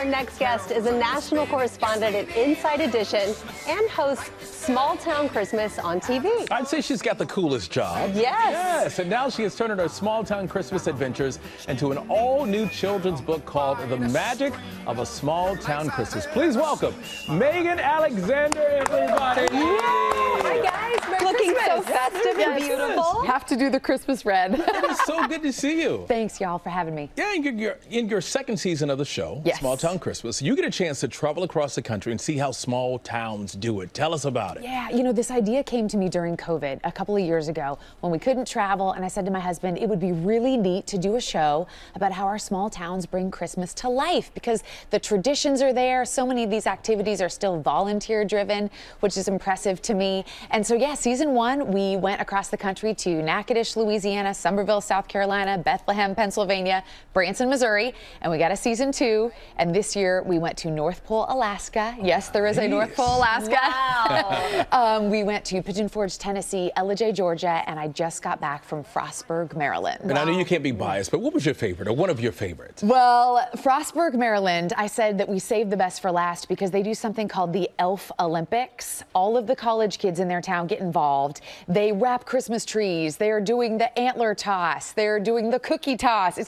Our next guest is a national correspondent at Inside Edition and hosts Small Town Christmas on TV. I'd say she's got the coolest job. Yes. And now she has turned her Small Town Christmas adventures into an all-new children's book called The Magic of a Small Town Christmas. Please welcome Megan Alexander, everybody. Hi, guys. Merry Looking Christmas. So festive and beautiful. Have to do the Christmas red. It is so good to see you. Thanks, y'all, for having me. Yeah, you're in your second season of the show, yes. Small Town Christmas. You get a chance to travel across the country and see how small towns do it. Tell us about it. Yeah, you know, this idea came to me during COVID a couple of years ago when we couldn't travel, and I said to my husband, it would be really neat to do a show about how our small towns bring Christmas to life, because the traditions are there. So many of these activities are still volunteer driven, which is impressive to me. And so, yeah, season 1, we went across the country to Natchitoches, Louisiana, Somerville, South Carolina, Bethlehem, Pennsylvania, Branson, Missouri, and we got a season 2. And this year we went to North Pole, Alaska. Yes, there is a North Pole, Alaska. Wow. We went to Pigeon Forge, Tennessee, Ellijay, Georgia, and I just got back from Frostburg, Maryland. And I know you can't be biased, but what was your favorite, or one of your favorites? Well, Frostburg, Maryland, I said that we saved the best for last because they do something called the Elf Olympics. All of the college kids in their town get involved. They wrap Christmas trees. They're doing the antler toss. They're doing the cookie toss.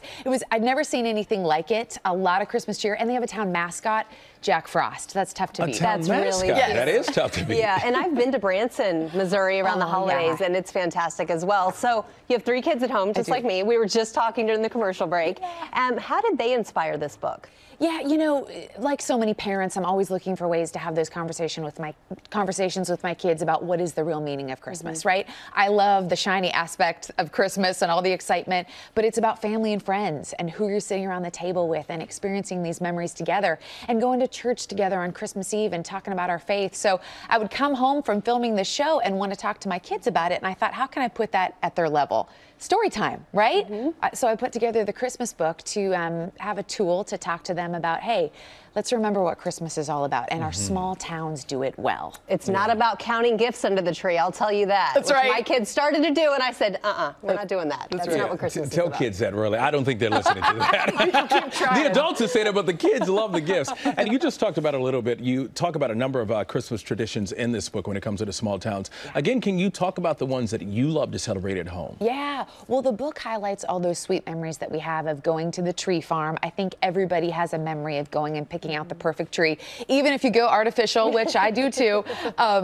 I'd never seen anything like it. A lot of Christmas cheer, and they have a town mascot, Jack Frost. That's tough to beat. That's really good. That is tough to beat. Yeah, and I've been to Branson, Missouri around the holidays, and it's fantastic as well. So you have 3 kids at home, just like me. We were just talking during the commercial break. How did they inspire this book? Yeah, you know, like so many parents, I'm always looking for ways to have those conversations with my kids about what is the real meaning of Christmas, right? I love the shiny aspect of Christmas and all the excitement, but it's about family and friends and who you're sitting around the table with and experiencing these memories together and going to church together on Christmas Eve and talking about our faith. So I would come home from filming the show and want to talk to my kids about it, and I thought, how can I put that at their level? Story time, right? So I put together the Christmas book to have a tool to talk to them about, hey, let's remember what Christmas is all about, and our small towns do it well. It's not about counting gifts under the tree, I'll tell you that. That's right. My kids started to do, and I said, we're not doing that. That's not what Christmas is Tell about. kids that, really. I don't think they're listening to that. The adults are saying it, but the kids love the gifts. And you just talked about it a little bit. You talk about a number of Christmas traditions in this book when it comes to the small towns. Again, can you talk about the ones that you love to celebrate at home? Yeah, well, the book highlights all those sweet memories that we have of going to the tree farm. I think everybody has a memory of going and picking out the perfect tree, even if you go artificial, which I do too.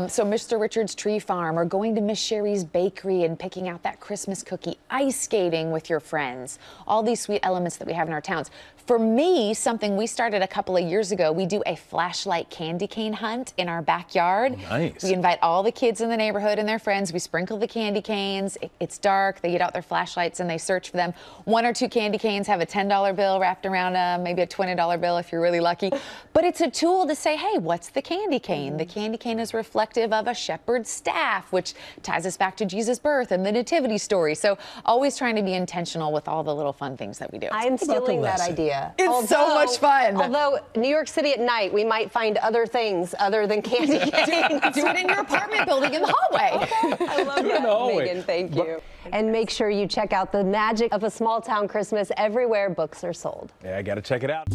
So Mr. Richard's Tree Farm, or going to Miss Sherry's Bakery and picking out that Christmas cookie, ice skating with your friends, all these sweet elements that we have in our towns. For me, something we started a couple of years ago, we do a flashlight candy cane hunt in our backyard. Nice. We invite all the kids in the neighborhood and their friends. We sprinkle the candy canes. It's dark. They get out their flashlights and they search for them. 1 or 2 candy canes have a $10 bill wrapped around them, maybe a $20 bill if you're really lucky. But it's a tool to say, hey, what's the candy cane? The candy cane is reflective of a shepherd's staff, which ties us back to Jesus' birth and the nativity story. So always trying to be intentional with all the little fun things that we do. I'm stealing that idea. It's so much fun. Although New York City at night, we might find other things other than candy canes. Do it in your apartment building in the hallway. I love that, Megan. Thank you. And make sure you check out The Magic of a Small Town Christmas everywhere books are sold. Yeah, I got to check it out.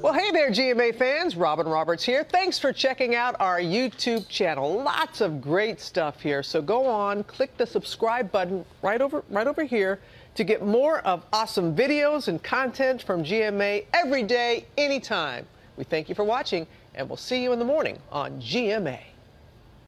Well, hey there, GMA fans. Robin Roberts here. Thanks for checking out our YouTube channel. Lots of great stuff here. So go on, click the subscribe button right over here to get more of awesome videos and content from GMA every day, anytime. We thank you for watching, and we'll see you in the morning on GMA.